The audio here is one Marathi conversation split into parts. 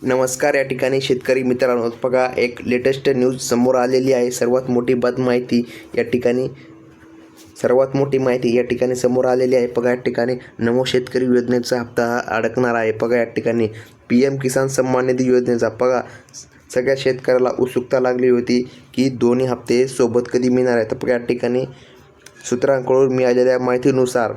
नमस्कार, या ठिकाणी शेतकरी मित्रांनो, बघा एक लेटेस्ट न्यूज समोर आलेली आहे। सर्वात मोठी माहिती या ठिकाणी समोर आलेली आहे। बघा या ठिकाणी नमो शेतकरी योजनेचा हप्ता अडकणार आहे। बघा या ठिकाणी PM किसान सन्मान निधी योजनेचा बघा सगळ्या शेतकऱ्याला उत्सुकता लागली होती की दोन्ही हप्ते सोबत कधी मिळणार आहेत। तर बघा या ठिकाणी सूत्रांकडून मिळालेल्या माहितीनुसार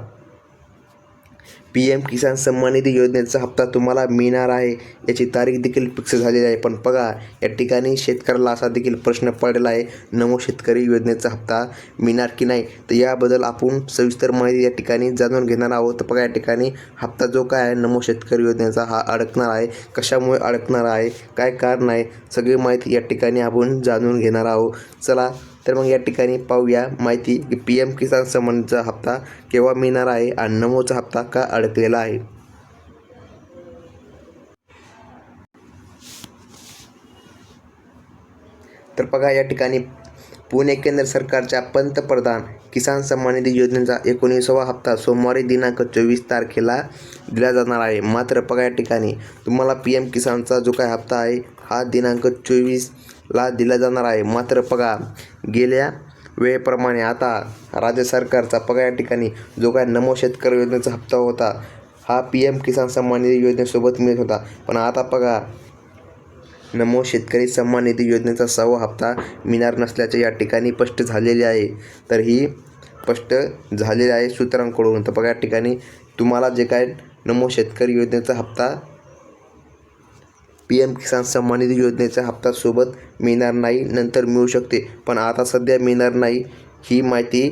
PM किसान सन्मान निधी योजनेचा हप्ता तुम्हाला मिळणार आहे, याची तारीख देखील फिक्स झालेली आहे। पण बघा या ठिकाणी शेतकऱ्याला असा देखील प्रश्न पडलेला आहे, नमो शेतकरी योजनेचा हप्ता मिळणार की नाही। तर याबद्दल आपण सविस्तर माहिती या ठिकाणी जाणून घेणार आहोत। तर बघा या ठिकाणी हप्ता जो काय आहे नमो शेतकरी योजनेचा हा अडकणार आहे, कशामुळे अडकणार आहे, काय कारण आहे, सगळी माहिती या ठिकाणी आपण जाणून घेणार आहोत। चला तर मग या ठिकाणी पाहूया माहिती की PM किसान सन्मानचा हप्ता केव्हा मिळणार आहे आणि नमोचा हप्ता का अडकलेला आहे। तर बघा या ठिकाणी पुणे केंद्र सरकारच्या पंतप्रधान किसान सन्मान निधी योजनेचा 19वा हप्ता सोमवारी दिनांक 24 तारखेला दिला जाणार आहे। मात्र बघा या ठिकाणी तुम्हाला PM किसानचा जो काय हप्ता आहे हा दिनांक 24ला दिला जाणार आहे। मात्र बघा गेल्या वेळेप्रमाणे आता राज्य सरकारचा बघा या ठिकाणी जो काय नमो शेतकरी योजनेचा हप्ता होता हा PM किसान सन्मान निधी योजनेसोबत मिळत होता। पण आता बघा नमो शेतकरी सन्मान निधी योजनेचा 6वा हप्ता मिळणार नसल्याचे या ठिकाणी स्पष्ट झालेले आहे। तर ही स्पष्ट झालेले आहे सूत्रांकडून। तर बघा या ठिकाणी तुम्हाला जे काय नमो शेतकरी योजनेचा हप्ता PM किसान सन्मान निधी योजनेचा हप्ता सोबत मिळणार नाही, नंतर मिळू शकते, पण आता सध्या मिळणार नाही, ही माहिती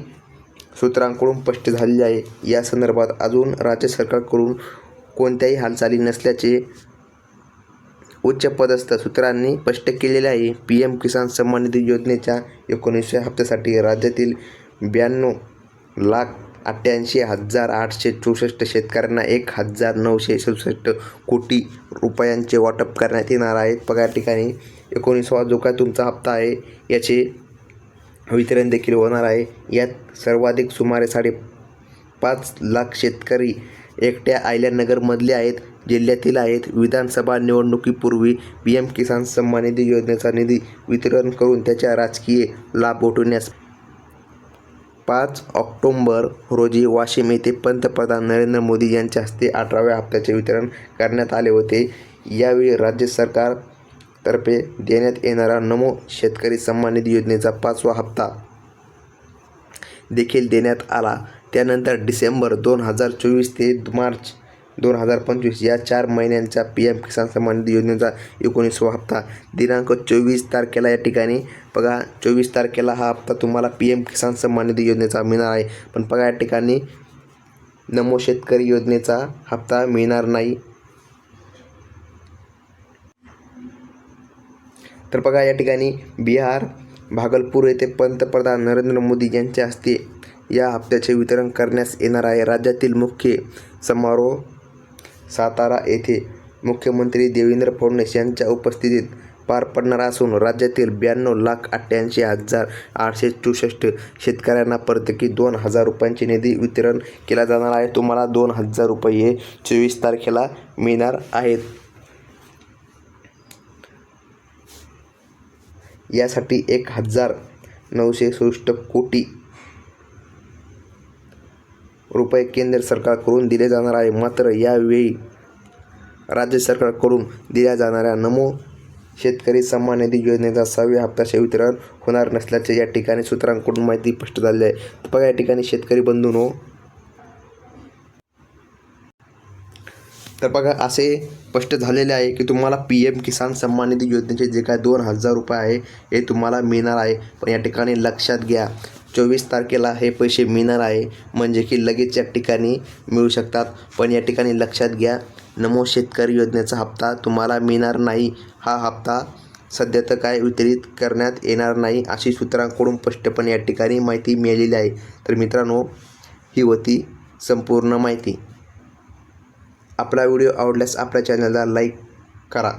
सूत्रांकडून स्पष्ट झालेली आहे। या संदर्भात अजून राज्य सरकारकडून कोणत्याही हालचाली नसल्याचे उच्चपदस्थ सूत्रांनी स्पष्ट केलेले आहे। PM किसान सन्मान निधी योजनेच्या 19व्या हप्त्यासाठी राज्यातील 92,88,864 शेतकऱ्यांना 1,967 कोटी रुपयांचे वाटप करण्यात येणार आहेत। बघा या ठिकाणी 19वा जो काय तुमचा हप्ता आहे याचे वितरण देखील होणार आहे। यात सर्वाधिक सुमारे 5.5 लाख शेतकरी एकट्या अहिल्यानगरमधले आहेत, जिल्ह्यातील आहेत। विधानसभा निवडणुकीपूर्वी PM किसान सन्मान निधी योजनेचा निधी वितरण करून त्याचा राजकीय लाभ उठवण्यास 5 ऑक्टोबर रोजी वाशिम येथे पंतप्रधान नरेंद्र मोदी यांच्या हस्ते 18व्या हप्त्याचे वितरण करण्यात आले होते। यावेळी राज्य सरकारतर्फे देण्यात येणारा नमो शेतकरी सन्मान निधी योजनेचा 5वा हप्ता देखील देण्यात आला। त्यानंतर डिसेंबर 2024 ते मार्च 2025 या 4 महिन्यांच्या PM किसान सन्मान निधी योजनेचा 19वा हप्ता दिनांक 24 तारखेला या ठिकाणी बघा 24 तारखेला हा हप्ता तुम्हाला PM किसान सन्मान निधी योजनेचा मिळणार आहे। पण बघा या ठिकाणी नमो शेतकरी योजनेचा हप्ता मिळणार नाही। तर बघा या ठिकाणी बिहार भागलपूर येथे पंतप्रधान नरेंद्र मोदी यांच्या हस्ते या हप्त्याचे वितरण करण्यात येणार आहे। राज्यातील मुख्य समारोह सातारा येथे मुख्यमंत्री देवेंद्र फडणवीस यांच्या उपस्थितीत पार पडणार असून राज्यातील 92,88,864 शेतकऱ्यांना प्रत्येकी 2,000 रुपयांचे निधी वितरण केला जाणार आहे। तुम्हाला 2,000 रुपये 24 तारखेला मिळणार आहेत। यासाठी 1,967 कोटी रुपये केंद्र सरकारकडून दिले जाणार आहे। मात्र यावेळी राज्य सरकारकडून दिल्या जाणाऱ्या नमो शेतकरी सन्मान निधी योजनेचा 6व्या हप्त्याचे वितरण होणार नसल्याचे या ठिकाणी सूत्रांकडून माहिती स्पष्ट झाली आहे। बघा या ठिकाणी शेतकरी बंधूंनो, तर बघा असे स्पष्ट झालेले आहे की तुम्हाला PM किसान सन्मान निधी योजनेचे जे काय 2,000 रुपये आहे हे तुम्हाला मिळणार आहे। पण या ठिकाणी लक्षात घ्या 24 तारखेला हे पैसे मिळणार आहे, म्हणजे की लगेच या ठिकाणी मिळू शकतात। पण या ठिकाणी लक्षात घ्या नमो शेतकरी योजनेचा हप्ता तुम्हाला मिळणार नाही। हा हप्ता सध्या तर काय वितरित करण्यात येणार नाही, अशी सूत्रांकडून स्पष्टपणे या ठिकाणी माहिती मिळालेली आहे। तर मित्रांनो, ही होती संपूर्ण माहिती। आपला व्हिडिओ आवडल्यास आपल्या चॅनलला लाईक करा।